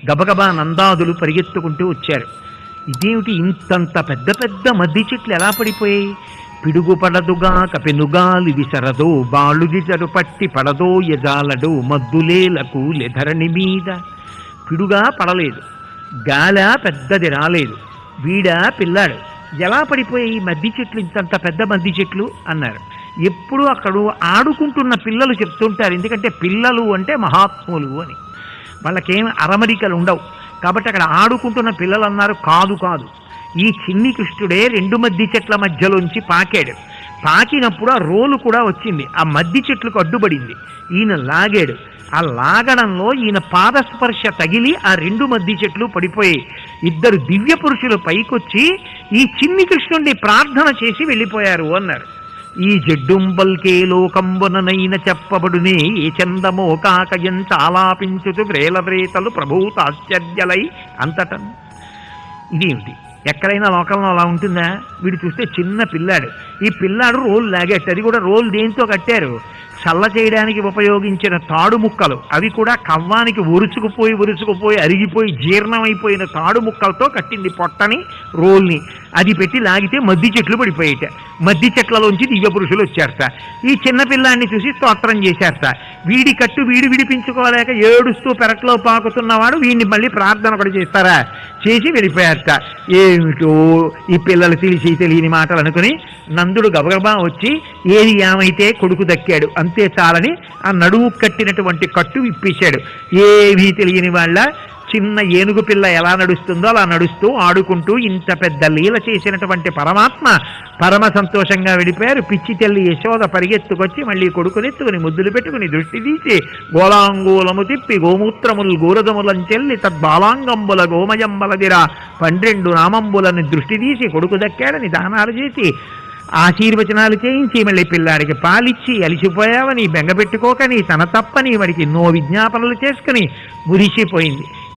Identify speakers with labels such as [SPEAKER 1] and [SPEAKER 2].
[SPEAKER 1] గబగబా నందాదులు పరిగెత్తుకుంటూ వచ్చారు. ఇదేమిటి ఇంతంత పెద్ద పెద్ద మద్ది చెట్లు ఎలా పడిపోయాయి? పిడుగు పడదుగా కపెనుగాలి విసరదో బాలుగిజరు పట్టి పడదో యజాలడు మద్దులేలకు లెధరణి మీద. పిడుగా పడలేదు, గాల పెద్దది రాలేదు, వీడా పిల్లాడు, ఎలా పడిపోయాయి మద్ది చెట్లు, ఇంతంత పెద్ద మద్ది చెట్లు అన్నారు. ఎప్పుడు అక్కడ ఆడుకుంటున్న పిల్లలు చెప్తుంటారు, ఎందుకంటే పిల్లలు అంటే మహాత్ములు అని, వాళ్ళకేం అరమరికలు ఉండవు కాబట్టి అక్కడ ఆడుకుంటున్న పిల్లలు అన్నారు. కాదు కాదు, ఈ చిన్ని కృష్ణుడే రెండు మద్ది చెట్ల మధ్యలోంచి పాకాడు. పాకినప్పుడు ఆ రోలు కూడా వచ్చింది, ఆ మద్ది చెట్లకు అడ్డుపడింది, ఈయన లాగాడు. ఆ లాగడంలో ఈయన పాదస్పర్శ తగిలి ఆ రెండు మద్ది చెట్లు పడిపోయాయి. ఇద్దరు దివ్య పురుషులు పైకొచ్చి ఈ చిన్ని కృష్ణుడిని ప్రార్థన చేసి వెళ్ళిపోయారు అన్నారు. ఈ జడ్డుంబల్కే లోకంబుననైన చెప్పబడునే ఏ చందమో కాకయం చాలాపించుతు వ్రేలవ్రేతలు ప్రభూతాశ్చర్యలై అంతటన్. ఇదేమిటి, ఎక్కడైనా లోకంలో అలా ఉంటుందా? వీడు చూస్తే చిన్న పిల్లాడు, ఈ పిల్లాడు రోలు లాగట్టు, అది కూడా రోలు దేంతో కట్టారు? చల్ల చేయడానికి ఉపయోగించిన తాడు ముక్కలు, అవి కూడా కవ్వానికి ఉరుచుకుపోయి అరిగిపోయి జీర్ణమైపోయిన తాడు ముక్కలతో కట్టింది పొట్టని రోల్ని. అది పెట్టి లాగితే మద్ది చెట్లు పడిపోయేట. మద్ది చెట్లలోంచి దివ్య పురుషులు వచ్చారట. ఈ చిన్నపిల్లాన్ని చూసి స్తోత్రం చేశారట. వీడి కట్టు వీడు విడిపించుకోలేక ఏడుస్తూ పెరట్లో పాకుతున్నవాడు వీడిని మళ్ళీ ప్రార్థన కూడా చేస్తారా? చేసి వెళ్ళిపోయారట. ఏమిటో ఈ పిల్లలు తెలియని మాటలు అనుకుని నందుడు గబగబా వచ్చి ఏది ఏమైతే కొడుకు దక్కాడు అంతే చాలని ఆ నడువు కట్టినటువంటి కట్టు విప్పేశాడు. ఏమీ తెలియని వాళ్ళ చిన్న ఏనుగు పిల్ల ఎలా నడుస్తుందో అలా నడుస్తూ ఆడుకుంటూ ఇంత పెద్ద లీల చేసినటువంటి పరమాత్మ పరమ సంతోషంగా వెళ్ళిపోయారు. పిచ్చి తల్లి యశోద పరిగెత్తుకొచ్చి మళ్ళీ కొడుకునెత్తుకుని ముద్దులు పెట్టుకుని దృష్టి తీసి గోలాంగూలము తిప్పి గోమూత్రములు గోరదములంచెల్లి తద్బాలాంగంబుల గోమయంబలదిరా 12 నామంబులని దృష్టి తీసి కొడుకు దక్కాడని దానాలు చేసి ఆశీర్వచనాలు చేయించి మళ్ళీ పిల్లాడికి పాలిచ్చి అలిసిపోయావని బెంగపెట్టుకోకని తన తప్పని వాడికి విజ్ఞాపనలు చేసుకుని మురిసిపోయింది.